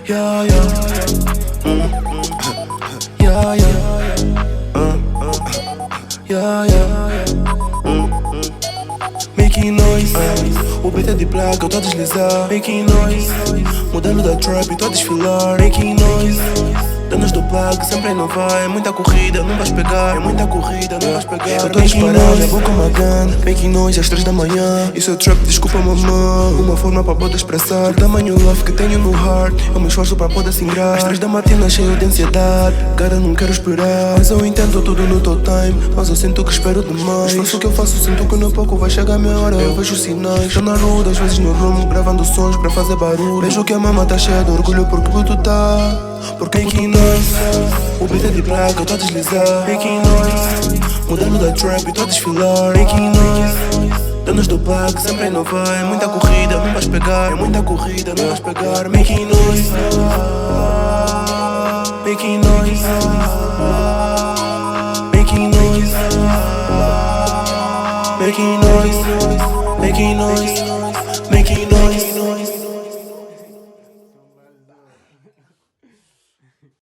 Yeah, yeah. Yeah, yeah. Yeah, yeah. Making noise. O beat é de placa, eu tô a deslizar. Making noise. Modelo da trap, eu tô a desfilar. Making noise. Donos do plug, sempre a inovar. É muita corrida, não vais pegar. É muita corrida, não vais pegar. Eu tô a disparar, já vou com uma gun. Making noise às 3 da manhã. Isso é trap, desculpa mamã. Uma forma pra poder expressar o tamanho love que tenho no heart. Eu me esforço pra poder singrar. Às 3 da matina cheio de ansiedade. Cara, não quero esperar. Mas eu entendo tudo no teu time. Mas eu sinto que espero demais. O esforço que eu faço, sinto que no pouco vai chegar a minha hora. Eu vejo sinais. Tô na rua, às vezes no rumo, gravando sons pra fazer barulho. Vejo que a mama tá cheia de orgulho porque tu tá. Porque making noise. O beat é de placa, eu tô a deslizar. Making noise. Modelo da trap, eu tô a desfilar. Making noise. Donos do plug, sempre a inovar. É muita corrida, não vais pegar. É muita corrida, não vais pegar. Making noise. Making noise. Making noise. Making noise. Making noise. Making noise.